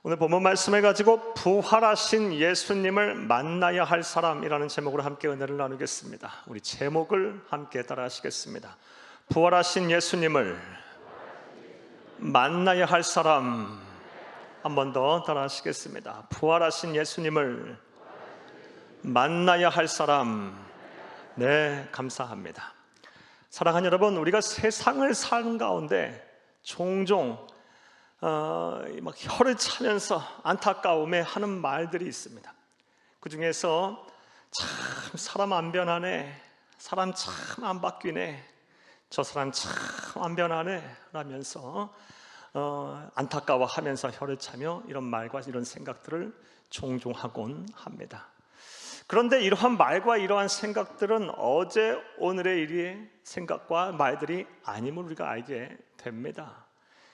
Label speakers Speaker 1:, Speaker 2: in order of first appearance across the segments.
Speaker 1: 오늘 본문 말씀을 가지고 부활하신 예수님을 만나야 할 사람이라는 제목으로 함께 은혜를 나누겠습니다. 우리 제목을 함께 따라하시겠습니다. 부활하신 예수님을 만나야 할 사람. 한 번 더 따라하시겠습니다. 부활하신 예수님을 만나야 할 사람. 네, 감사합니다. 사랑하는 여러분, 우리가 세상을 사는 가운데 종종 막 혀를 차면서 안타까움에 하는 말들이 있습니다. 그 중에서 참 사람 안 변하네, 사람 참 안 바뀌네, 저 사람 참 안 변하네 라면서 안타까워하면서 혀를 차며 이런 말과 이런 생각들을 종종 하곤 합니다. 그런데 이러한 말과 이러한 생각들은 어제 오늘의 일의 생각과 말들이 아님을 우리가 알게 됩니다.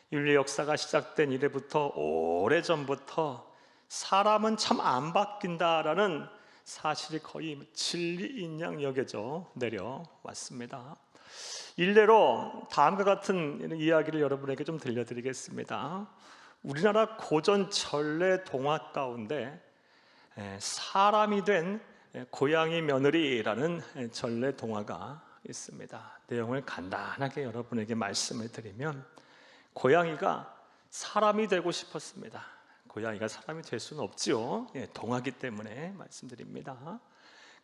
Speaker 1: 인류 역사가 시작된 이래부터 오래전부터 사람은 참 안 바뀐다라는 사실이 거의 진리인 양 여겨져 내려왔습니다. 일례로 다음과 같은 이야기를 여러분에게 좀 들려드리겠습니다. 우리나라 고전 전래 동화 가운데 사람이 된 고양이 며느리라는 전래 동화가 있습니다. 내용을 간단하게 여러분에게 말씀을 드리면, 고양이가 사람이 되고 싶었습니다. 고양이가 사람이 될 수는 없지요. 동화기 때문에 말씀드립니다.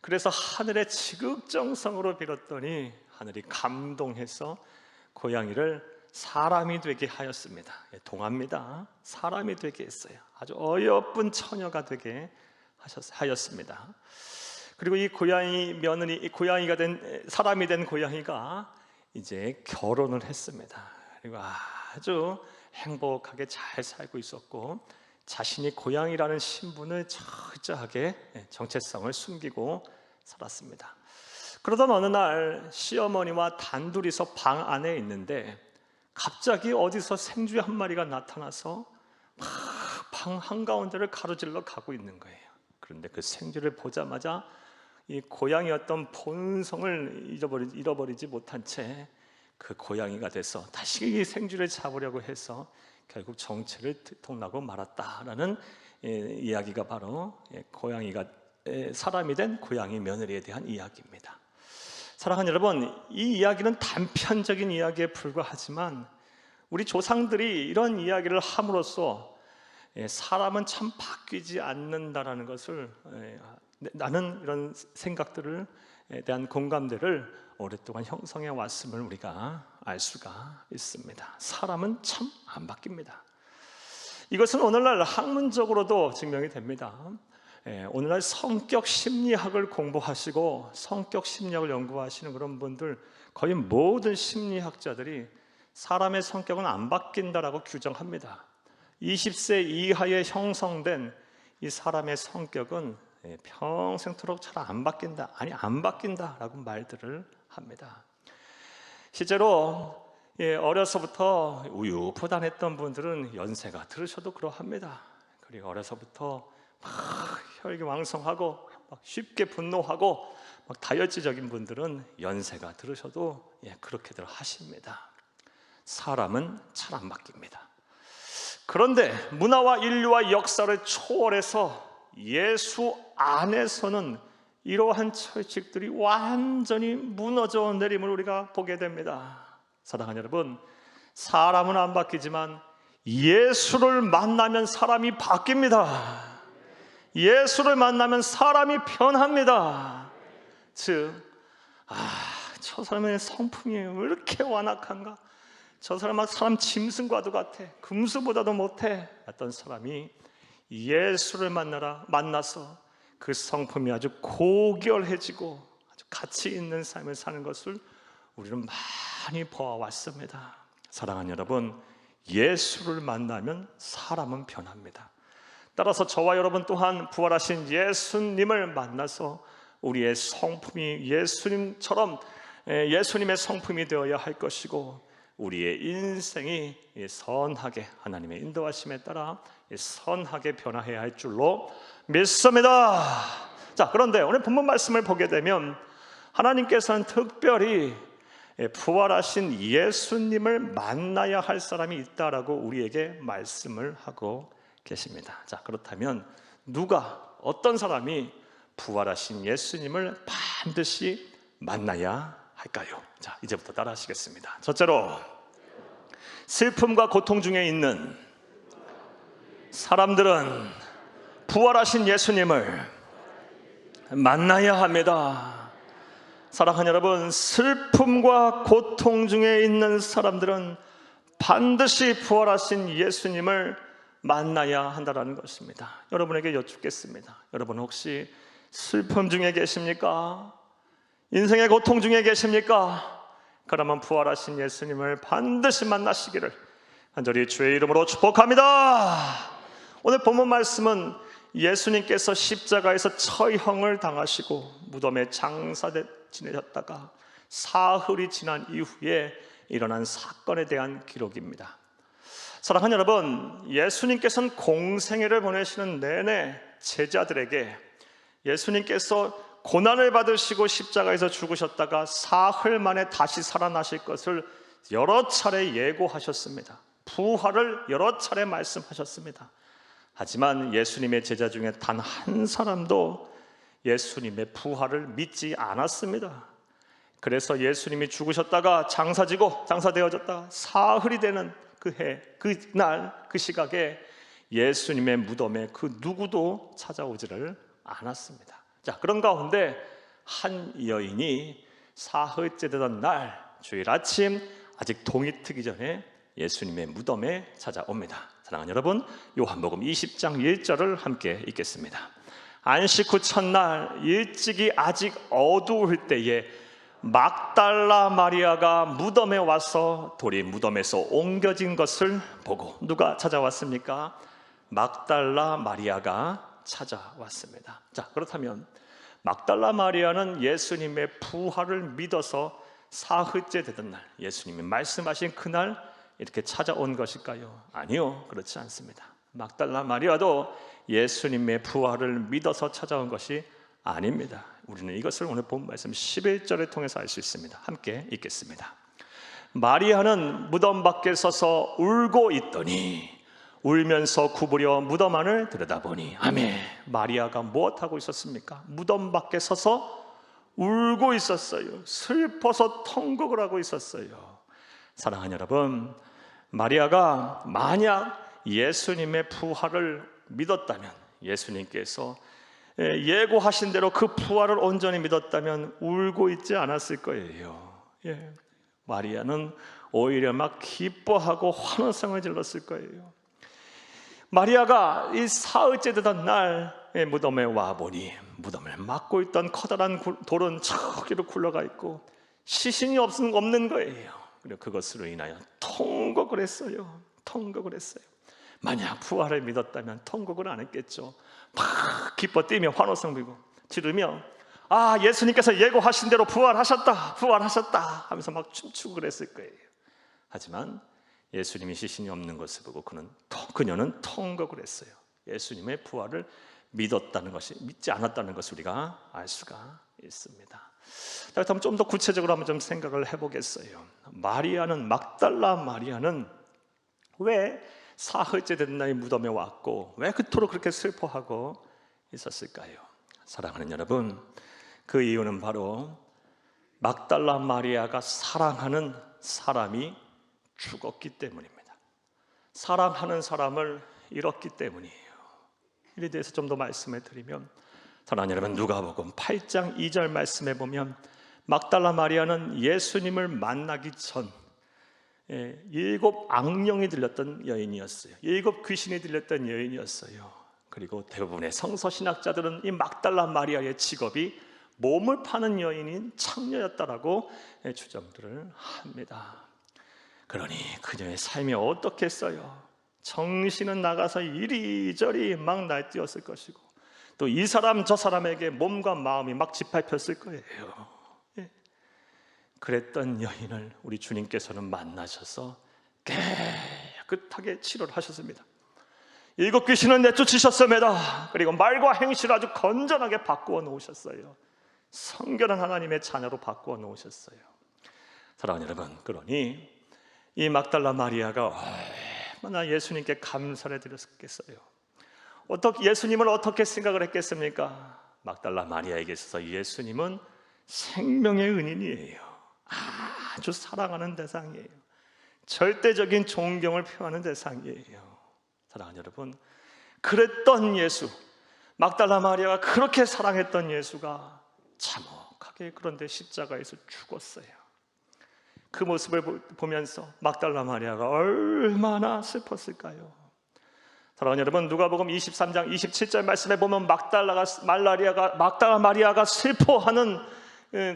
Speaker 1: 그래서 하늘의 지극정성으로 빌었더니 하늘이 감동해서 고양이를 사람이 되게 하였습니다. 동화입니다. 사람이 되게 했어요. 아주 어여쁜 처녀가 되게 하였습니다. 그리고 이 고양이 며느리, 이 고양이가 된 사람이 된 고양이가 이제 결혼을 했습니다. 그리고 아주 행복하게 잘 살고 있었고, 자신이 고양이라는 신분을 철저하게 정체성을 숨기고 살았습니다. 그러던 어느 날 시어머니와 단둘이서 방 안에 있는데 갑자기 어디서 생쥐 한 마리가 나타나서 막 방 한가운데를 가로질러 가고 있는 거예요. 그런데 그 생쥐를 보자마자 이 고양이였던 본성을 잃어버리지 못한 채 그 고양이가 돼서 다시 이 생쥐를 잡으려고 해서 결국 정체를 들통나고 말았다라는 이야기가 바로 고양이가 사람이 된 고양이 며느리에 대한 이야기입니다. 사랑하는 여러분, 이 이야기는 단편적인 이야기에 불과하지만 우리 조상들이 이런 이야기를 함으로써 사람은 참 바뀌지 않는다라는 것을, 나는 이런 생각들을 대한 공감대를 오랫동안 형성해 왔음을 우리가 알 수가 있습니다. 사람은 참 안 바뀝니다. 이것은 오늘날 학문적으로도 증명이 됩니다. 오늘날 성격 심리학을 공부하시고 성격 심리학을 연구하시는 그런 분들, 거의 모든 심리학자들이 사람의 성격은 안 바뀐다라고 규정합니다. 20세 이하에 형성된 이 사람의 성격은 평생토록 잘 안 바뀐다, 아니 안 바뀐다라고 말들을 합니다. 실제로 어려서부터 우유부단했던 분들은 연세가 들으셔도 그러합니다. 그리고 어려서부터 막 혈기왕성하고 막 쉽게 분노하고 막 다혈질적인 분들은 연세가 들으셔도 그렇게들 하십니다. 사람은 잘 안 바뀝니다. 그런데 문화와 인류와 역사를 초월해서 예수 안에서는 이러한 철칙들이 완전히 무너져 내림을 우리가 보게 됩니다. 사랑하는 여러분, 사람은 안 바뀌지만 예수를 만나면 사람이 바뀝니다. 예수를 만나면 사람이 변합니다. 즉, 저 사람의 성품이 왜 이렇게 완악한가? 저 사람 사람 짐승과도 같아, 금수보다도 못해 어떤 사람이 예수를 만나서 그 성품이 아주 고결해지고 아주 가치 있는 삶을 사는 것을 우리는 많이 보아왔습니다. 사랑하는 여러분, 예수를 만나면 사람은 변합니다. 따라서 저와 여러분 또한 부활하신 예수님을 만나서 우리의 성품이 예수님처럼 예수님의 성품이 되어야 할 것이고, 우리의 인생이 선하게 하나님의 인도하심에 따라 선하게 변화해야 할 줄로 믿습니다. 자, 그런데 오늘 본문 말씀을 보게 되면 하나님께서는 특별히 부활하신 예수님을 만나야 할 사람이 있다라고 우리에게 말씀을 하고 계십니다. 자, 그렇다면 누가, 어떤 사람이 부활하신 예수님을 반드시 만나야 할까요? 자, 이제부터 따라 하시겠습니다. 첫째로, 슬픔과 고통 중에 있는 사람들은 부활하신 예수님을 만나야 합니다. 사랑하는 여러분, 슬픔과 고통 중에 있는 사람들은 반드시 부활하신 예수님을 만나야 한다는 것입니다. 여러분에게 여쭙겠습니다. 여러분 혹시 슬픔 중에 계십니까? 인생의 고통 중에 계십니까? 그러면 부활하신 예수님을 반드시 만나시기를 간절히 주의 이름으로 축복합니다. 오늘 본문 말씀은 예수님께서 십자가에서 처형을 당하시고 무덤에 장사돼 지내셨다가 사흘이 지난 이후에 일어난 사건에 대한 기록입니다. 사랑하는 여러분, 예수님께서는 공생애를 보내시는 내내 제자들에게 예수님께서 고난을 받으시고 십자가에서 죽으셨다가 사흘 만에 다시 살아나실 것을 여러 차례 예고하셨습니다. 부활을 여러 차례 말씀하셨습니다. 하지만 예수님의 제자 중에 단 한 사람도 예수님의 부활을 믿지 않았습니다. 그래서 예수님이 죽으셨다가 장사되어졌다가 사흘이 되는 그날 그 시각에 예수님의 무덤에 그 누구도 찾아오지를 않았습니다. 자, 그런 가운데 한 여인이 사흘째 되던 날 주일 아침 아직 동이 트기 전에 예수님의 무덤에 찾아옵니다. 사랑하는 여러분, 요한복음 20장 1절을 함께 읽겠습니다. 안식 후 첫날 일찍이 아직 어두울 때에 막달라 마리아가 무덤에 와서 돌이 무덤에서 옮겨진 것을 보고, 누가 찾아왔습니까? 막달라 마리아가 찾아왔습니다. 자, 그렇다면 막달라 마리아는 예수님의 부활을 믿어서 사흘째 되던 날, 예수님이 말씀하신 그날 이렇게 찾아온 것일까요? 아니요, 그렇지 않습니다. 막달라 마리아도 예수님의 부활을 믿어서 찾아온 것이 아닙니다. 우리는 이것을 오늘 본 말씀 11절을 통해서 알 수 있습니다. 함께 읽겠습니다. 마리아는 무덤 밖에 서서 울고 있더니 울면서 구부려 무덤 안을 들여다보니, 아멘. 마리아가 무엇하고 있었습니까? 무덤 밖에 서서 울고 있었어요. 슬퍼서 통곡을 하고 있었어요. 사랑하는 여러분, 마리아가 만약 예수님의 부활을 믿었다면, 예수님께서 예고하신 대로 그 부활을 온전히 믿었다면 울고 있지 않았을 거예요. 마리아는 오히려 막 기뻐하고 환호성을 질렀을 거예요. 마리아가 이 사흘째 되던 날 무덤에 와보니 무덤을 막고 있던 커다란 돌은 저기로 굴러가 있고 시신이 없는 거예요. 그리고 그것으로 인하여 통곡을 했어요. 만약 부활을 믿었다면 통곡을 안 했겠죠. 막 기뻐 뛰며 환호성 부리고 지르며, 아, 예수님께서 예고하신 대로 부활하셨다 하면서 막 춤추고 그랬을 거예요. 하지만 예수님이 시신이 없는 것을 보고 그녀는 통곡을 했어요. 예수님의 부활을 믿지 않았다는 것을 우리가 알 수가 있습니다. 자, 그렇다면 좀 더 구체적으로 한번 좀 생각을 해보겠어요. 막달라 마리아는 왜 사흘째 된 날이 무덤에 왔고 왜 그토록 그렇게 슬퍼하고 있었을까요? 사랑하는 여러분, 그 이유는 바로 막달라 마리아가 사랑하는 사람이 죽었기 때문입니다. 사랑하는 사람을 잃었기 때문이에요. 이에 대해서 좀 더 말씀해 드리면, 사랑하는 여러분, 누가복음 8장 2절 말씀해 보면 막달라 마리아는 예수님을 만나기 전 7 악령이 들렸던 여인이었어요. 7 귀신이 들렸던 여인이었어요. 그리고 대부분의 성서신학자들은 이 막달라 마리아의 직업이 몸을 파는 여인인 창녀였다라고 추정들을 합니다. 그러니 그녀의 삶이 어떻겠어요? 정신은 나가서 이리저리 막 날뛰었을 것이고, 또 이 사람 저 사람에게 몸과 마음이 막 짓밟혔을 거예요. 그랬던 여인을 우리 주님께서는 만나셔서 깨끗하게 치료를 하셨습니다. 7 귀신을 내쫓으셨습니다. 그리고 말과 행실을 아주 건전하게 바꾸어 놓으셨어요. 성결한 하나님의 자녀로 바꾸어 놓으셨어요. 사랑하는 여러분, 그러니 이 막달라 마리아가 얼마나 예수님께 감사를 드렸겠어요. 예수님을 어떻게 생각을 했겠습니까? 막달라 마리아에게 있어서 예수님은 생명의 은인이에요. 아주 사랑하는 대상이에요. 절대적인 존경을 표하는 대상이에요. 사랑하는 여러분, 그랬던 예수, 막달라 마리아가 그렇게 사랑했던 예수가 참혹하게 그런데 십자가에서 죽었어요. 그 모습을 보면서 막달라 마리아가 얼마나 슬펐을까요? 사랑하는 여러분, 누가복음 23장 27절 말씀에 보면 막달라 마리아가 슬퍼하는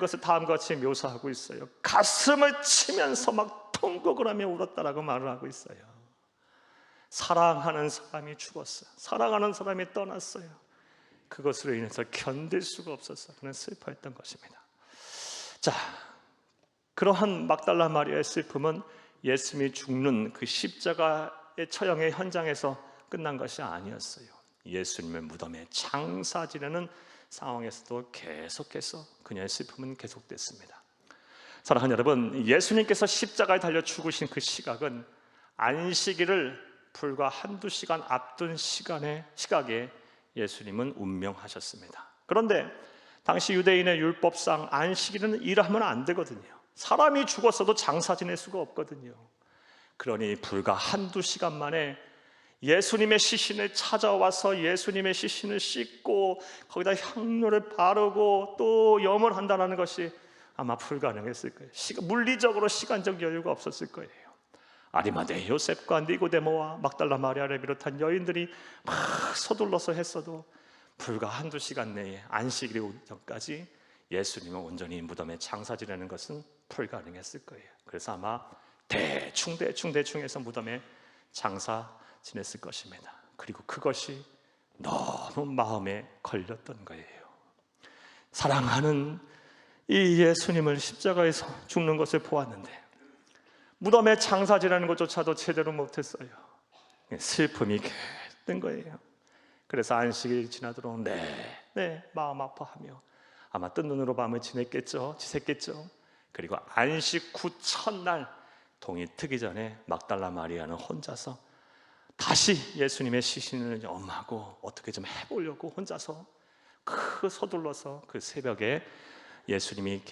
Speaker 1: 것을 다음과 같이 묘사하고 있어요. 가슴을 치면서 막 통곡을 하며 울었다라고 말을 하고 있어요. 사랑하는 사람이 죽었어요. 사랑하는 사람이 떠났어요. 그것으로 인해서 견딜 수가 없어서 그는 슬퍼했던 것입니다. 자, 그러한 막달라 마리아의 슬픔은 예수님이 죽는 그 십자가의 처형의 현장에서 끝난 것이 아니었어요. 예수님의 무덤에 장사 지내는 상황에서도 계속해서 그녀의 슬픔은 계속됐습니다. 사랑하는 여러분, 예수님께서 십자가에 달려 죽으신 그 시각은 안식일을 불과 한두 시간 앞둔 시각에 예수님은 운명하셨습니다. 그런데 당시 유대인의 율법상 안식일은 일하면 안 되거든요. 사람이 죽었어도 장사 지낼 수가 없거든요. 그러니 불과 한두 시간 만에 예수님의 시신을 찾아와서 예수님의 시신을 씻고 거기다 향료를 바르고 또 염을 한다는 것이 아마 불가능했을 거예요. 물리적으로 시간적 여유가 없었을 거예요. 아리마대 요셉과 니고데모와 막달라 마리아를 비롯한 여인들이 막 서둘러서 했어도 불과 한두 시간 내에 안식일이 오기 전까지 예수님은 온전히 무덤에 장사 지내는 것은 불가능했을 거예요. 그래서 아마 대충 해서 무덤에 장사 지냈을 것입니다. 그리고 그것이 너무 마음에 걸렸던 거예요. 사랑하는 이 예수님을 십자가에서 죽는 것을 보았는데 무덤에 장사 지내는 것조차도 제대로 못했어요. 슬픔이 된 거예요. 그래서 안식일이 지나도록 마음 아파하며 아마 뜬 눈으로 밤을 지냈겠죠. 그리고 안식 후 첫날 동이 트기 전에 막달라 마리아는 혼자서 다시 예수님의 시신을 염하고 어떻게 좀 해보려고 혼자서 서둘러서 그 새벽에 예수님이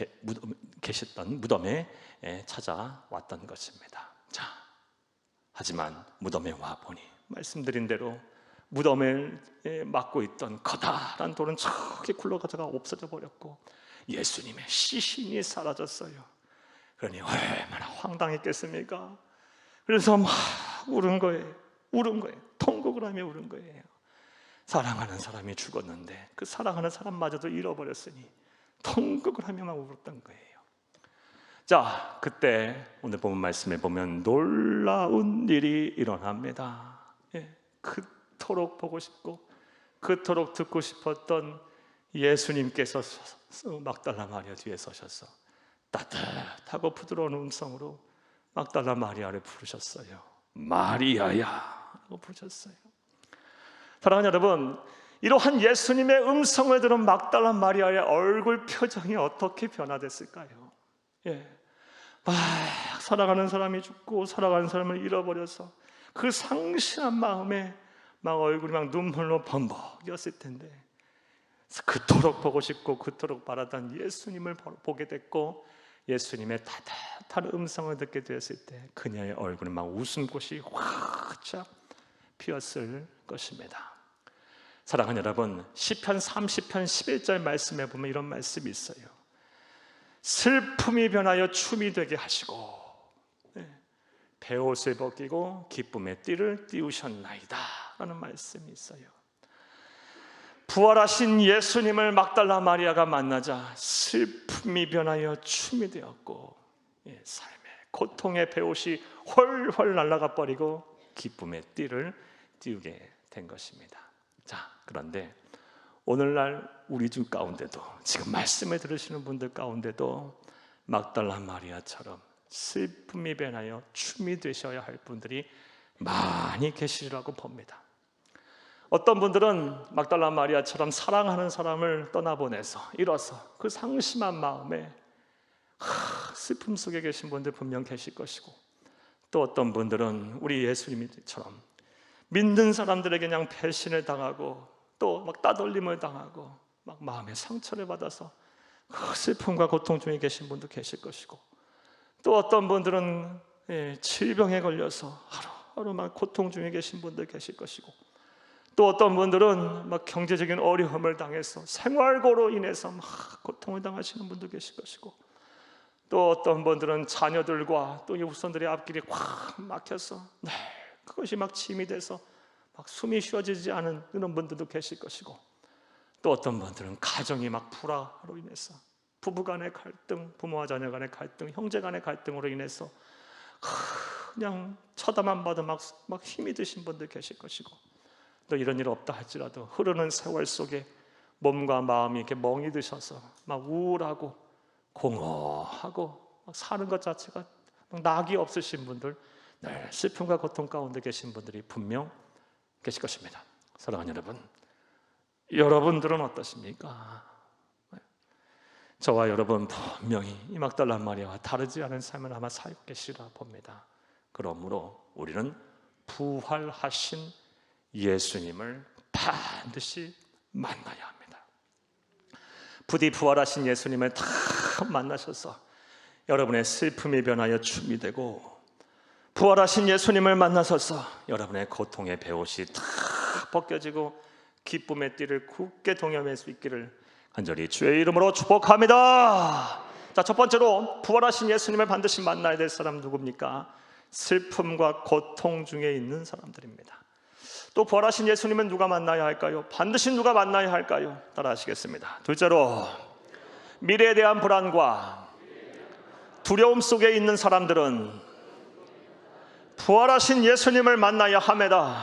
Speaker 1: 계셨던 무덤에 찾아왔던 것입니다. 자, 하지만 무덤에 와보니 말씀드린 대로 무덤을 막고 있던 커다란 돌은 저기 굴러가다가 없어져 버렸고 예수님의 시신이 사라졌어요. 그러니 얼마나 황당했겠습니까? 그래서 막 울은 거예요. 통곡을 하며 울은 거예요. 사랑하는 사람이 죽었는데 그 사랑하는 사람마저도 잃어버렸으니 통곡을 하며 막 울었던 거예요. 자, 그때 오늘 본문 말씀에 보면 놀라운 일이 일어납니다. 그토록 보고 싶고 그토록 듣고 싶었던 예수님께서 막달라 마리아 뒤에 서셔서 따뜻하고 부드러운 음성으로 막달라 마리아를 부르셨어요. 마리아야 라고 부르셨어요. 사랑하는 여러분, 이러한 예수님의 음성을 들은 막달라 마리아의 얼굴 표정이 어떻게 변화됐을까요? 막 사랑하는 사람이 죽고 사랑하는 사람을 잃어버려서 그 상실한 마음에 막 얼굴이 막 눈물로 범벅이었을 텐데 그토록 보고 싶고 그토록 바라던 예수님을 보게 됐고 예수님의 따뜻한 음성을 듣게 되었을 때 그녀의 얼굴에 막 웃음꽃이 활짝 피었을 것입니다. 사랑하는 여러분, 시편 30편 11절 말씀에 보면 이런 말씀이 있어요. 슬픔이 변하여 춤이 되게 하시고 베옷을 벗기고 기쁨의 띠를 띄우셨나이다 라는 말씀이 있어요. 부활하신 예수님을 막달라 마리아가 만나자 슬픔이 변하여 춤이 되었고 삶의 고통의 베옷이 훨훨 날아가 버리고 기쁨의 띠를 띄우게 된 것입니다. 자, 그런데 오늘날 우리 중 가운데도 지금 말씀을 들으시는 분들 가운데도 막달라 마리아처럼 슬픔이 변하여 춤이 되셔야 할 분들이 많이 계시리라고 봅니다. 어떤 분들은 막달라 마리아처럼 사랑하는 사람을 떠나보내서 잃어서 그 상심한 마음에 슬픔 속에 계신 분들 분명 계실 것이고 또 어떤 분들은 우리 예수님처럼 믿는 사람들에게 그냥 배신을 당하고 또 막 따돌림을 당하고 막 마음의 상처를 받아서 그 슬픔과 고통 중에 계신 분도 계실 것이고, 또 어떤 분들은 질병에 걸려서 하루하루 막 고통 중에 계신 분들 계실 것이고, 또 어떤 분들은 막 경제적인 어려움을 당해서 생활고로 인해서 막 고통을 당하시는 분도 계실 것이고, 또 어떤 분들은 자녀들과 또 후손들의 앞길이 꽉 막혀서 그것이 막 짐이 돼서 막 숨이 쉬어지지 않은 그런 분들도 계실 것이고, 또 어떤 분들은 가정이 막 불화로 인해서 부부 간의 갈등, 부모와 자녀 간의 갈등, 형제 간의 갈등으로 인해서 그냥 쳐다만 봐도 막 힘이 드신 분들 계실 것이고, 또 이런 일 없다 할지라도 흐르는 세월 속에 몸과 마음이 이렇게 멍이 드셔서 막 우울하고 공허하고 막 사는 것 자체가 막 낙이 없으신 분들, 늘 슬픔과 고통 가운데 계신 분들이 분명 계실 것입니다. 사랑하는 여러분, 여러분들은 어떠십니까? 저와 여러분 분명히 이 막달라 마리아와 다르지 않은 삶을 아마 살고 계시리라 봅니다. 그러므로 우리는 부활하신 예수님을 반드시 만나야 합니다. 부디 부활하신 예수님을 다 만나셔서 여러분의 슬픔이 변하여 춤이 되고, 부활하신 예수님을 만나셔서 여러분의 고통의 배옷이 다 벗겨지고 기쁨의 띠를 굳게 동여맬 수 있기를 간절히 주의 이름으로 축복합니다. 자, 첫 번째로 부활하신 예수님을 반드시 만나야 될 사람 누굽니까? 슬픔과 고통 중에 있는 사람들입니다. 또 부활하신 예수님은 누가 만나야 할까요? 반드시 누가 만나야 할까요? 따라 하시겠습니다. 둘째로, 미래에 대한 불안과 두려움 속에 있는 사람들은 부활하신 예수님을 만나야 합니다.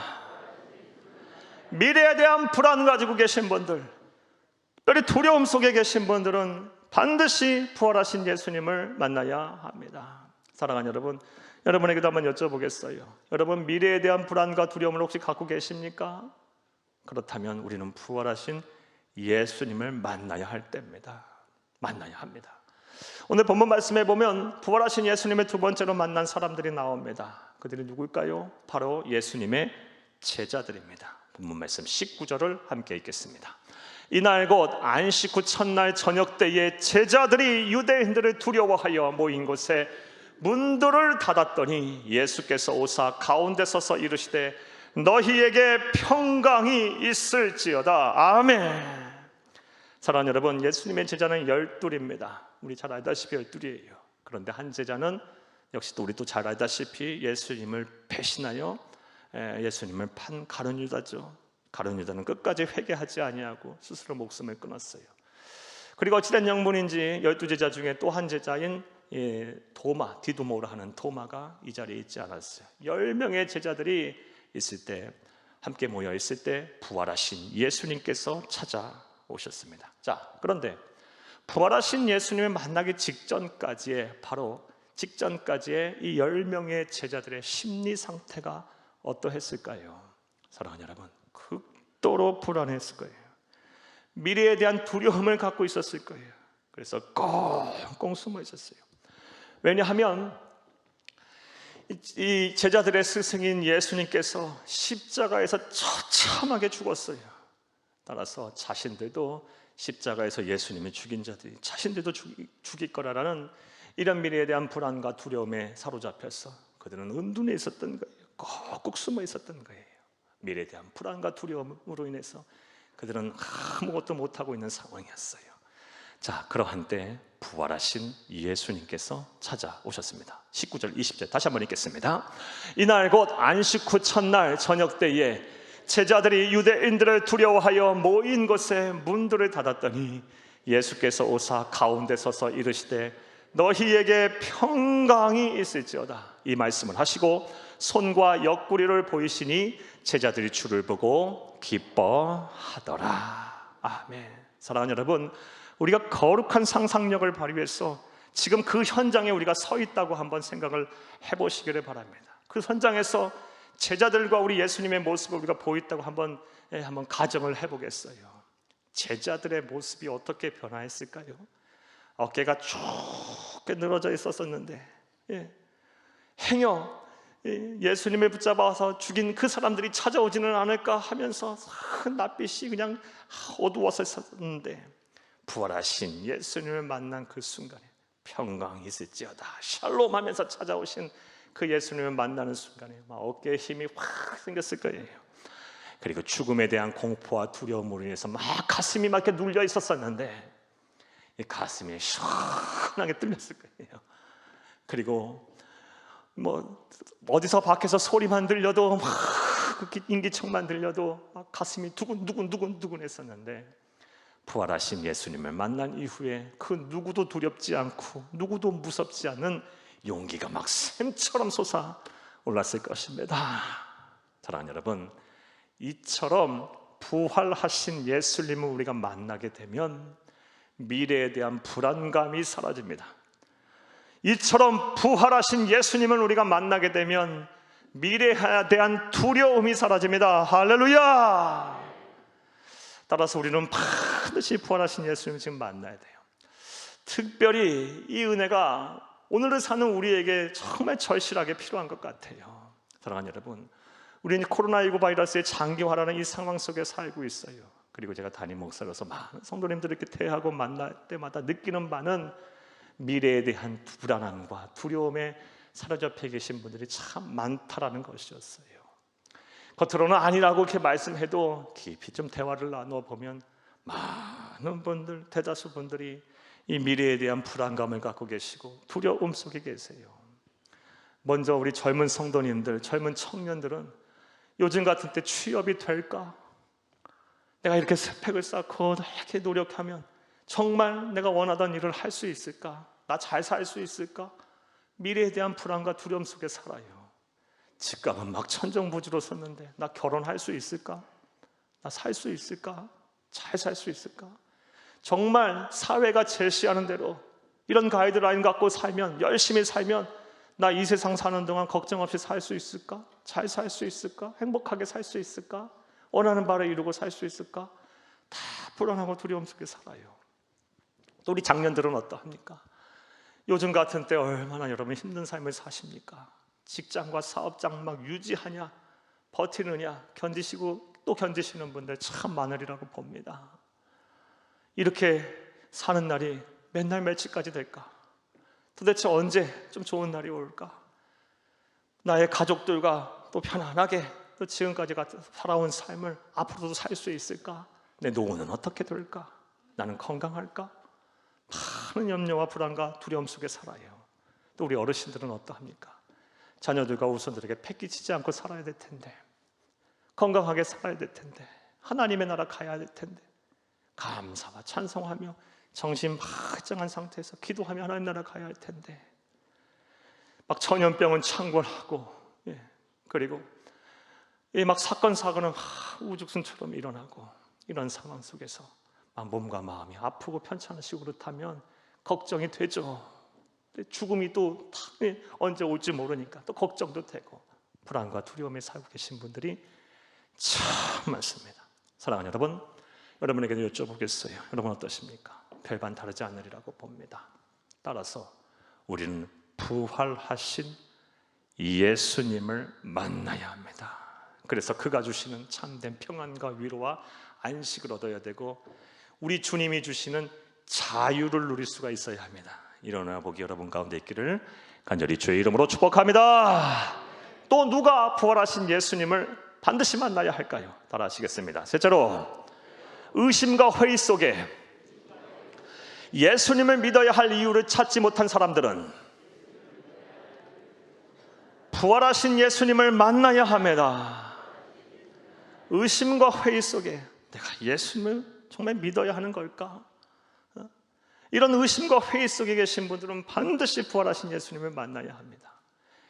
Speaker 1: 미래에 대한 불안 가지고 계신 분들, 특별히 두려움 속에 계신 분들은 반드시 부활하신 예수님을 만나야 합니다. 사랑하는 여러분, 여러분에게도 한번 여쭤보겠어요. 여러분, 미래에 대한 불안과 두려움을 혹시 갖고 계십니까? 그렇다면 우리는 부활하신 예수님을 만나야 할 때입니다. 만나야 합니다. 오늘 본문 말씀에 보면 부활하신 예수님을 두 번째로 만난 사람들이 나옵니다. 그들이 누굴까요? 바로 예수님의 제자들입니다. 본문 말씀 19절을 함께 읽겠습니다. 이날 곧 안식 후 첫날 저녁 때에 제자들이 유대인들을 두려워하여 모인 곳에 문들을 닫았더니 예수께서 오사 가운데 서서 이르시되 너희에게 평강이 있을지어다. 아멘. 사랑하는 여러분, 예수님의 제자는 12입니다. 우리 잘 알다시피 12이에요. 그런데 한 제자는 역시 또 우리 또 잘 알다시피 예수님을 배신하여 예수님을 판 가룟 유다죠. 가룟 유다는 끝까지 회개하지 아니하고 스스로 목숨을 끊었어요. 그리고 어찌된 영문인지 12제자 중에 또 한 제자인 도마, 디두모라 하는 도마가 이 자리에 있지 않았어요. 10명의 제자들이 있을 때, 함께 모여 있을 때 부활하신 예수님께서 찾아오셨습니다. 자, 그런데 부활하신 예수님을 만나기 직전까지의, 바로 직전까지의 이 10명의 제자들의 심리 상태가 어떠했을까요? 사랑하는 여러분, 극도로 불안했을 거예요. 미래에 대한 두려움을 갖고 있었을 거예요. 그래서 꽁꽁 숨어 있었어요. 왜냐하면 이 제자들의 스승인 예수님께서 십자가에서 처참하게 죽었어요. 따라서 자신들도 십자가에서 예수님이 죽인 자들이 자신들도 죽일 거라는 이런 미래에 대한 불안과 두려움에 사로잡혀서 그들은 은둔에 있었던 거예요. 꼭꼭 숨어 있었던 거예요. 미래에 대한 불안과 두려움으로 인해서 그들은 아무것도 못하고 있는 상황이었어요. 자, 그러한 때 부활하신 예수님께서 찾아오셨습니다. 19절 20절 다시 한번 읽겠습니다. 이날 곧 안식 후 첫날 저녁 때에 제자들이 유대인들을 두려워하여 모인 곳에 문들을 닫았더니 예수께서 오사 가운데 서서 이르시되 너희에게 평강이 있을지어다. 이 말씀을 하시고 손과 옆구리를 보이시니 제자들이 주를 보고 기뻐하더라. 아멘. 사랑하는 여러분, 우리가 거룩한 상상력을 발휘해서 지금 그 현장에 우리가 서 있다고 한번 생각을 해보시기를 바랍니다. 그 현장에서 제자들과 우리 예수님의 모습을 우리가 보였다고 한번 가정을 해보겠어요. 제자들의 모습이 어떻게 변화했을까요? 어깨가 쭉 늘어져 있었었는데 행여 예수님을 붙잡아서 죽인 그 사람들이 찾아오지는 않을까 하면서 큰 낯빛이 그냥 어두워서 있었는데, 부활하신 예수님을 만난 그 순간에 평강이 있을지어다 샬롬 하면서 찾아오신 그 예수님을 만나는 순간에 막 어깨에 힘이 확 생겼을 거예요. 그리고 죽음에 대한 공포와 두려움으로 인해서 막 가슴이 막 이렇게 눌려 있었었는데 이 가슴이 시원하게 뚫렸을 거예요. 그리고 뭐 어디서 밖에서 소리만 들려도 막 인기척만 들려도 막 가슴이 두근두근 했었는데, 부활하신 예수님을 만난 이후에 그 누구도 두렵지 않고 누구도 무섭지 않은 용기가 막 샘처럼 솟아 올랐을 것입니다. 사랑하는 여러분, 이처럼 부활하신 예수님을 우리가 만나게 되면 미래에 대한 불안감이 사라집니다. 이처럼 부활하신 예수님을 우리가 만나게 되면 미래에 대한 두려움이 사라집니다. 할렐루야! 따라서 우리는 반드시 부활하신 예수님을 지금 만나야 돼요. 특별히 이 은혜가 오늘을 사는 우리에게 정말 절실하게 필요한 것 같아요. 사랑하는 여러분, 우리는 코로나19 바이러스의 장기화라는 이 상황 속에 살고 있어요. 그리고 제가 담임 목사로서 많은 성도님들을 이렇게 대하고 만날 때마다 느끼는 바는 미래에 대한 불안함과 두려움에 사로잡혀 계신 분들이 참 많다라는 것이었어요. 겉으로는 아니라고 이렇게 말씀해도 깊이 좀 대화를 나눠보면 많은 분들, 대다수 분들이 이 미래에 대한 불안감을 갖고 계시고 두려움 속에 계세요. 먼저 우리 젊은 성도님들, 젊은 청년들은 요즘 같은 때 취업이 될까? 내가 이렇게 스펙을 쌓고 이렇게 노력하면 정말 내가 원하던 일을 할 수 있을까? 나 잘 살 수 있을까? 미래에 대한 불안과 두려움 속에 살아요. 직감은 막 천정부지로 섰는데 나 결혼할 수 있을까? 나 살 수 있을까? 잘 살 수 있을까? 정말 사회가 제시하는 대로 이런 가이드라인 갖고 살면, 열심히 살면 나 이 세상 사는 동안 걱정 없이 살 수 있을까? 잘 살 수 있을까? 행복하게 살 수 있을까? 원하는 바를 이루고 살 수 있을까? 다 불안하고 두려움 속에 살아요. 또 우리 장년들은 어떠합니까? 요즘 같은 때 얼마나 여러분 힘든 삶을 사십니까? 직장과 사업장 막 유지하냐, 버티느냐, 견디시고 또 견디시는 분들 참 많으리라고 봅니다. 이렇게 사는 날이 몇 날 며칠까지 될까? 도대체 언제 좀 좋은 날이 올까? 나의 가족들과 또 편안하게 또 지금까지 살아온 삶을 앞으로도 살 수 있을까? 내 노후는 어떻게 될까? 나는 건강할까? 많은 염려와 불안과 두려움 속에 살아요. 또 우리 어르신들은 어떠합니까? 자녀들과 후손들에게 패기치지 않고 살아야 될 텐데, 건강하게 살아야 될 텐데, 하나님의 나라 가야 될 텐데, 감사와 찬송하며 정신 말짱한 상태에서 기도하며 하나님 나라 가야 할 텐데, 막 전염병은 창궐하고, 그리고 막 사건 사고는 우죽순처럼 일어나고, 이런 상황 속에서 몸과 마음이 아프고 편찮으시고 그렇다면 걱정이 되죠. 죽음이 또 언제 올지 모르니까 또 걱정도 되고 불안과 두려움에 살고 계신 분들이 참 많습니다. 사랑하는 여러분, 여러분에게도 여쭤보겠어요. 여러분 어떠십니까? 별반 다르지 않으리라고 봅니다. 따라서 우리는 부활하신 예수님을 만나야 합니다. 그래서 그가 주시는 참된 평안과 위로와 안식을 얻어야 되고, 우리 주님이 주시는 자유를 누릴 수가 있어야 합니다. 일어나 보기 여러분 가운데 있기를 간절히 주의 이름으로 축복합니다. 또 누가 부활하신 예수님을 반드시 만나야 할까요? 따라 하시겠습니다. 셋째로, 의심과 회의 속에 예수님을 믿어야 할 이유를 찾지 못한 사람들은 부활하신 예수님을 만나야 합니다. 의심과 회의 속에 내가 예수님을 정말 믿어야 하는 걸까? 이런 의심과 회의 속에 계신 분들은 반드시 부활하신 예수님을 만나야 합니다.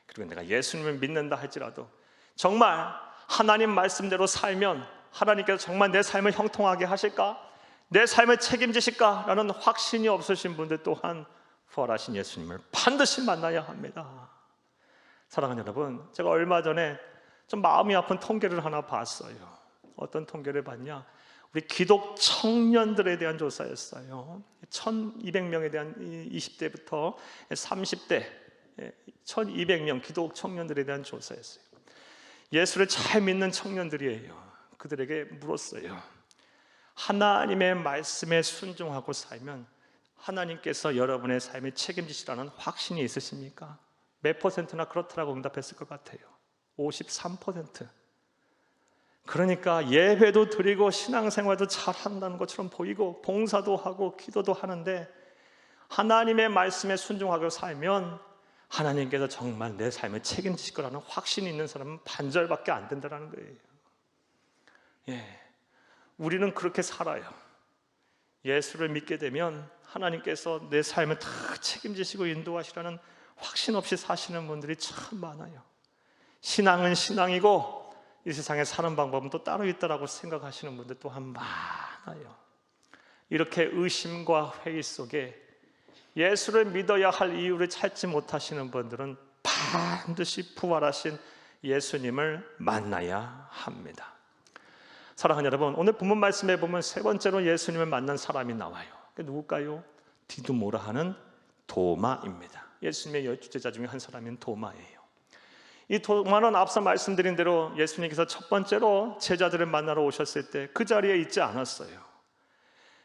Speaker 1: 그리고 내가 예수님을 믿는다 할지라도 정말 하나님 말씀대로 살면 하나님께서 정말 내 삶을 형통하게 하실까? 내 삶을 책임지실까? 라는 확신이 없으신 분들 또한 부활하신 예수님을 반드시 만나야 합니다. 사랑하는 여러분, 제가 얼마 전에 좀 마음이 아픈 통계를 하나 봤어요. 어떤 통계를 봤냐? 우리 기독 청년들에 대한 조사였어요. 1200명에 대한 20대부터 30대 1200명 기독 청년들에 대한 조사였어요. 예수를 잘 믿는 청년들이에요. 그들에게 물었어요. 하나님의 말씀에 순종하고 살면 하나님께서 여러분의 삶에 책임지시라는 확신이 있으십니까? 몇 퍼센트나 그렇다라고 응답했을 것 같아요. 53%. 그러니까 예배도 드리고 신앙생활도 잘 한다는 것처럼 보이고 봉사도 하고 기도도 하는데 하나님의 말씀에 순종하고 살면 하나님께서 정말 내 삶을 책임지실 거라는 확신이 있는 사람은 반절밖에 안 된다는 거예요. 우리는 그렇게 살아요. 예수를 믿게 되면 하나님께서 내 삶을 다 책임지시고 인도하시라는 확신 없이 사시는 분들이 참 많아요. 신앙은 신앙이고 이 세상에 사는 방법은 또 따로 있다라고 생각하시는 분들 또한 많아요. 이렇게 의심과 회의 속에 예수를 믿어야 할 이유를 찾지 못하시는 분들은 반드시 부활하신 예수님을 만나야 합니다. 사랑하는 여러분, 오늘 본문 말씀에 보면 세 번째로 예수님을 만난 사람이 나와요. 그게 누굴까요? 디두모라 하는 도마입니다. 예수님의 12제자 중에 한 사람인 도마예요. 이 도마는 앞서 말씀드린 대로 예수님께서 첫 번째로 제자들을 만나러 오셨을 때 그 자리에 있지 않았어요.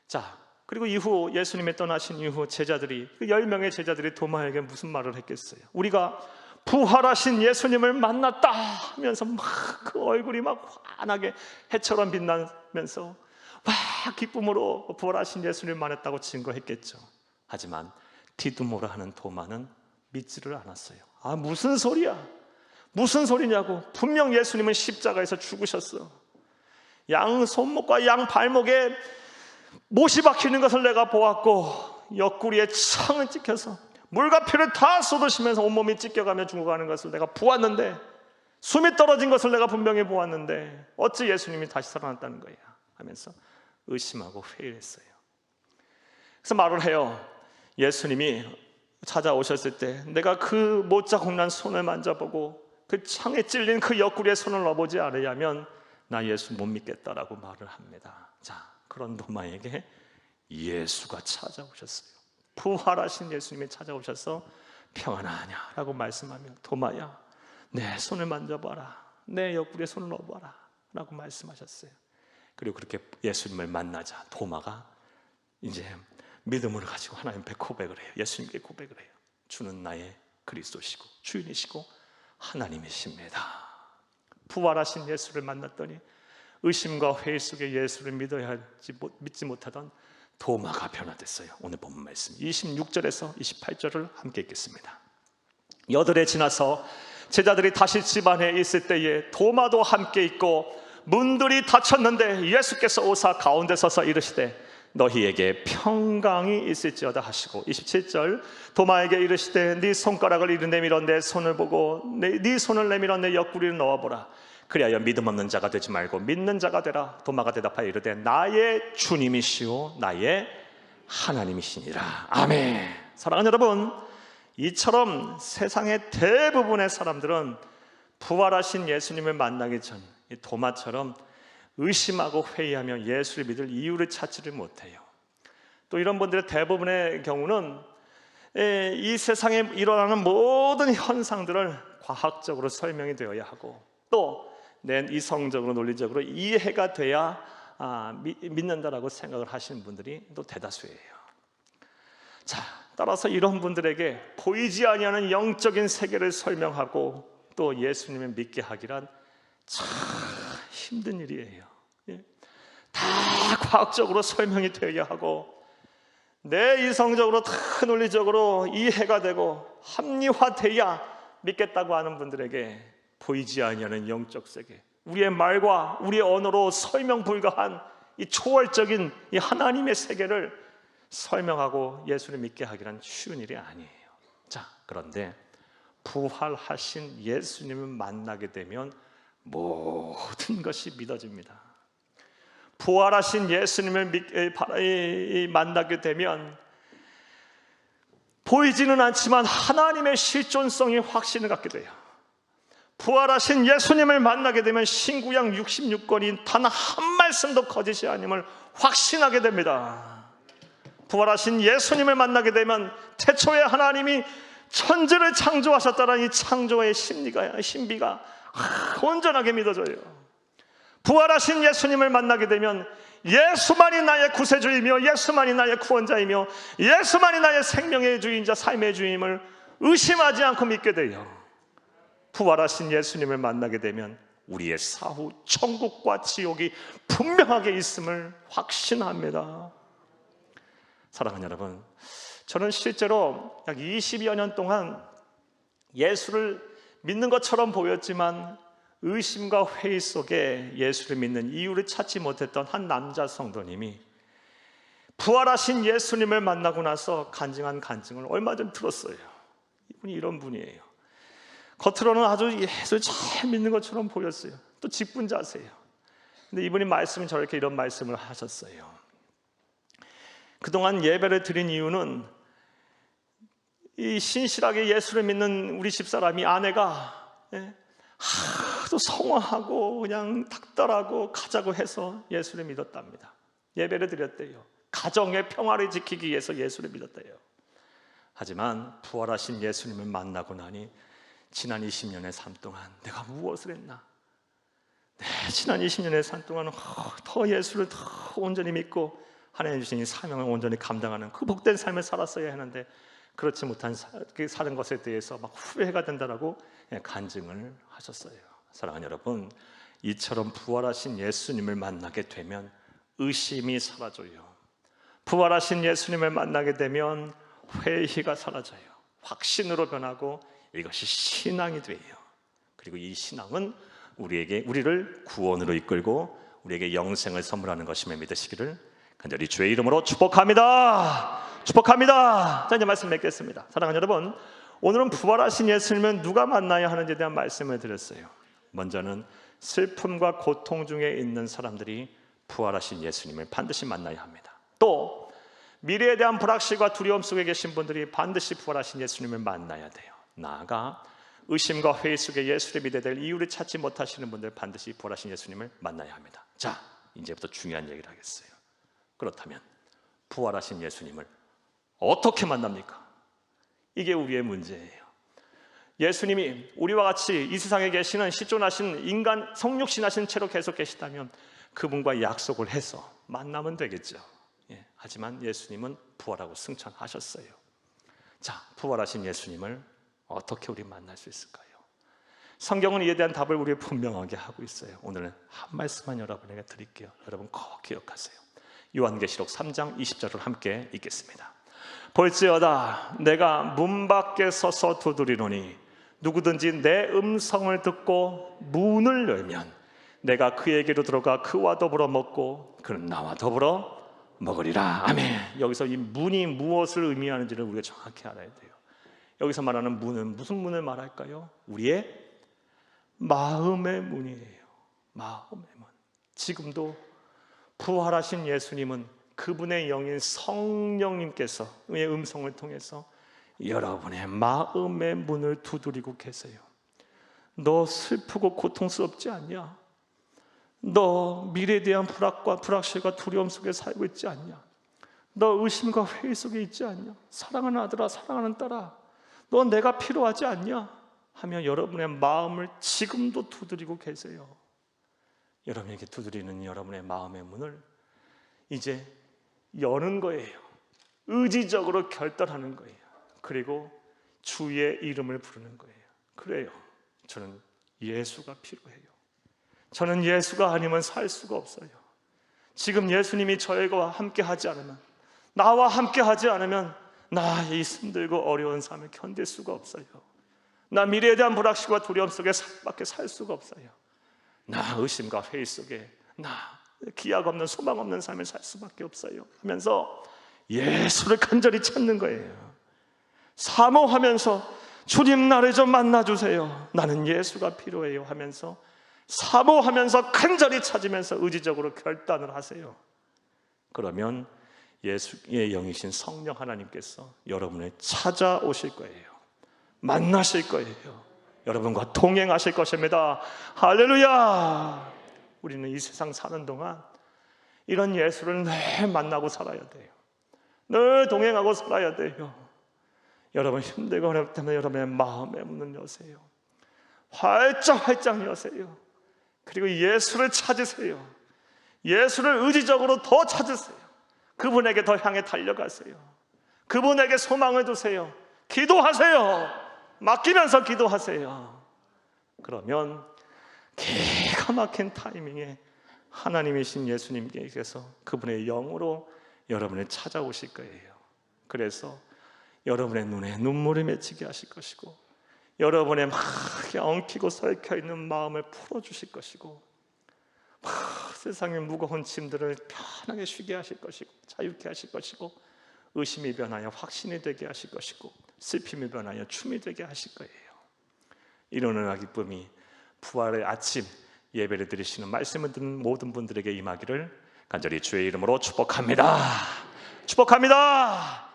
Speaker 1: 자, 그리고 이후 예수님이 떠나신 이후 제자들이, 그 10명의 제자들이 도마에게 무슨 말을 했겠어요? 우리가 부활하신 예수님을 만났다 하면서 막 그 얼굴이 막 환하게 해처럼 빛나면서 와 기쁨으로 부활하신 예수님을 만났다고 증거했겠죠. 하지만 디두모라 하는 도마는 믿지를 않았어요. 아, 무슨 소리야? 무슨 소리냐고. 분명 예수님은 십자가에서 죽으셨어. 양 손목과 양 발목에 못이 박히는 것을 내가 보았고 옆구리에 창을 찍혀서 물과 피를 다 쏟으시면서 온몸이 찢겨가며 죽어가는 것을 내가 보았는데, 숨이 떨어진 것을 내가 분명히 보았는데 어찌 예수님이 다시 살아났다는 거야 하면서 의심하고 회의를 했어요. 그래서 말을 해요. 예수님이 찾아오셨을 때 내가 그 못자국 난 손을 만져보고 그 창에 찔린 그 옆구리에 손을 넣어보지 않으려면 나 예수 못 믿겠다라고 말을 합니다. 자, 그런 도마에게 예수가 찾아오셨어요. 부활하신 예수님이 찾아오셔서 평안하냐 라고 말씀하며 도마야 내 손을 만져봐라, 내 옆구리에 손을 넣어봐라 라고 말씀하셨어요. 그리고 그렇게 예수님을 만나자 도마가 이제 믿음을 가지고 하나님 앞에 고백을 해요. 예수님께 고백을 해요. 주는 나의 그리스도시고 주인이시고 하나님이십니다. 부활하신 예수를 만났더니 의심과 회의 속에 예수를 믿지 못하던 도마가 변화됐어요. 오늘 본문 말씀 26절에서 28절을 함께 읽겠습니다. 여드레 지나서 제자들이 다시 집 안에 있을 때에 도마도 함께 있고 문들이 닫혔는데 예수께서 오사 가운데 서서 이르시되 너희에게 평강이 있을지어다 하시고 27절 도마에게 이르시되 네 손가락을 이리 내밀어 내 손을 보고 네 손을 내밀어 내 옆구리를 넣어보라. 그리하여 믿음 없는 자가 되지 말고 믿는 자가 되라. 도마가 대답하여 이르되 나의 주님이시오 나의 하나님이시니라. 아멘. 사랑하는 여러분, 이처럼 세상의 대부분의 사람들은 부활하신 예수님을 만나기 전 이 도마처럼 의심하고 회의하며 예수를 믿을 이유를 찾지를 못해요. 또 이런 분들의 대부분의 경우는 이 세상에 일어나는 모든 현상들을 과학적으로 설명이 되어야 하고 또 이성적으로 논리적으로 이해가 돼야 믿는다라고 생각을 하시는 분들이 또 대다수예요. 자, 따라서 이런 분들에게 보이지 아니하는 영적인 세계를 설명하고 또 예수님을 믿게 하기란 참 힘든 일이에요. 다 과학적으로 설명이 되어야 하고 내 이성적으로 다 논리적으로 이해가 되고 합리화돼야 믿겠다고 하는 분들에게 보이지 아니하는 영적 세계, 우리의 말과 우리의 언어로 설명 불가한 이 초월적인 이 하나님의 세계를 설명하고 예수를 믿게 하기란 쉬운 일이 아니에요. 자, 그런데 부활하신 예수님을 만나게 되면 모든 것이 믿어집니다. 부활하신 예수님을 만나게 되면 보이지는 않지만 하나님의 실존성이 확신을 갖게 돼요. 부활하신 예수님을 만나게 되면 신구약 66권이 단 한 말씀도 거짓이 아님을 확신하게 됩니다. 부활하신 예수님을 만나게 되면 태초에 하나님이 천지를 창조하셨다는 이 창조의 신비가 온전하게 믿어져요. 부활하신 예수님을 만나게 되면 예수만이 나의 구세주이며 예수만이 나의 구원자이며 예수만이 나의 생명의 주인자, 삶의 주임을 의심하지 않고 믿게 돼요. 부활하신 예수님을 만나게 되면 우리의 사후 천국과 지옥이 분명하게 있음을 확신합니다. 사랑하는 여러분, 저는 실제로 약 20여 년 동안 예수를 믿는 것처럼 보였지만 의심과 회의 속에 예수를 믿는 이유를 찾지 못했던 한 남자 성도님이 부활하신 예수님을 만나고 나서 간증한 간증을 얼마 전 들었어요. 이분이 이런 분이에요. 겉으로는 아주 예수를 잘 믿는 것처럼 보였어요. 또 직분자세요. 근데 이분이 저렇게 이런 말씀을 하셨어요. 그동안 예배를 드린 이유는 이 신실하게 예수를 믿는 우리 집사람이 아내가 하도 성화하고 그냥 닥달하고 가자고 해서 예수를 믿었답니다. 예배를 드렸대요. 가정의 평화를 지키기 위해서 예수를 믿었대요. 하지만 부활하신 예수님을 만나고 나니 지난 20년의 삶 동안 내가 무엇을 했나? 지난 20년의 삶 동안 더 예수를 더 온전히 믿고 하나님 주신 이 사명을 온전히 감당하는 그 복된 삶을 살았어야 하는데 그렇지 못한 사는 것에 대해서 막 후회가 된다라고 간증을 하셨어요. 사랑하는 여러분, 이처럼 부활하신 예수님을 만나게 되면 의심이 사라져요. 부활하신 예수님을 만나게 되면 회의가 사라져요. 확신으로 변하고 이것이 신앙이 돼요. 그리고 이 신앙은 우리를 구원으로 이끌고 우리에게 영생을 선물하는 것임을 믿으시기를 간절히 주의 이름으로 축복합니다. 축복합니다. 자, 이제 말씀 맺겠습니다. 사랑하는 여러분, 오늘은 부활하신 예수님은 누가 만나야 하는지에 대한 말씀을 드렸어요. 먼저는 슬픔과 고통 중에 있는 사람들이 부활하신 예수님을 반드시 만나야 합니다. 또 미래에 대한 불확실과 두려움 속에 계신 분들이 반드시 부활하신 예수님을 만나야 돼요. 나아가 의심과 회의 속에 예수를 믿어야 될 이유를 찾지 못하시는 분들 반드시 부활하신 예수님을 만나야 합니다. 자, 이제부터 중요한 얘기를 하겠어요. 그렇다면 부활하신 예수님을 어떻게 만납니까? 이게 우리의 문제예요. 예수님이 우리와 같이 이 세상에 계시는 시존하신 인간, 성육신하신 채로 계속 계시다면 그분과 약속을 해서 만나면 되겠죠. 하지만 예수님은 부활하고 승천하셨어요. 자, 부활하신 예수님을 어떻게 우리 만날 수 있을까요? 성경은 이에 대한 답을 우리에게 분명하게 하고 있어요. 오늘은 한 말씀만 여러분에게 드릴게요. 여러분 꼭 기억하세요. 요한계시록 3장 20절을 함께 읽겠습니다. 볼지어다 내가 문 밖에 서서 두드리노니 누구든지 내 음성을 듣고 문을 열면 내가 그에게로 들어가 그와 더불어 먹고 그는 나와 더불어 먹으리라. 아멘. 여기서 이 문이 무엇을 의미하는지를 우리가 정확히 알아야 돼요. 여기서 말하는 문은 무슨 문을 말할까요? 우리의 마음의 문이에요. 마음의 문. 지금도 부활하신 예수님은 그분의 영인 성령님께서 그의 음성을 통해서 여러분의 마음의 문을 두드리고 계세요. 너 슬프고 고통스럽지 않냐? 너 미래에 대한 불확실과 두려움 속에 살고 있지 않냐? 너 의심과 회의 속에 있지 않냐? 사랑하는 아들아, 사랑하는 딸아, 너 내가 필요하지 않냐? 하며 여러분의 마음을 지금도 두드리고 계세요. 여러분에게 두드리는 여러분의 마음의 문을 이제 여는 거예요. 의지적으로 결단하는 거예요. 그리고 주의 이름을 부르는 거예요. 그래요, 저는 예수가 필요해요. 저는 예수가 아니면 살 수가 없어요. 지금 예수님이 저희와 함께 하지 않으면, 나와 함께 하지 않으면 나 이 힘들고 어려운 삶을 견딜 수가 없어요. 나 미래에 대한 불확실과 두려움 속에 밖에 살 수가 없어요. 나 의심과 회의 속에 나 기약 없는 소망 없는 삶을 살 수밖에 없어요 하면서 예수를 간절히 찾는 거예요. 사모하면서 주님 나를 좀 만나주세요, 나는 예수가 필요해요 하면서 사모하면서 간절히 찾으면서 의지적으로 결단을 하세요. 그러면 예수의 영이신 성령 하나님께서 여러분을 찾아오실 거예요. 만나실 거예요. 여러분과 동행하실 것입니다. 할렐루야. 우리는 이 세상 사는 동안 이런 예수를 늘 만나고 살아야 돼요. 늘 동행하고 살아야 돼요. 여러분 힘들고 어렵다면 여러분의 마음의 문을 여세요. 활짝 여세요. 그리고 예수를 찾으세요. 예수를 의지적으로 더 찾으세요. 그분에게 더 향해 달려가세요. 그분에게 소망을 두세요. 기도하세요. 맡기면서 기도하세요. 그러면 기가 막힌 타이밍에 하나님이신 예수님께서 그분의 영으로 여러분을 찾아오실 거예요. 그래서 여러분의 눈에 눈물이 맺히게 하실 것이고, 여러분의 막 엉키고 설켜있는 마음을 풀어주실 것이고, 막 세상의 무거운 짐들을 편하게 쉬게 하실 것이고, 자유케 하실 것이고, 의심이 변하여 확신이 되게 하실 것이고, 슬픔이 변하여 춤이 되게 하실 거예요. 이런 은혜와 기쁨이 부활의 아침 예배를 드리시는 말씀을 듣는 모든 분들에게 임하기를 간절히 주의 이름으로 축복합니다. 축복합니다.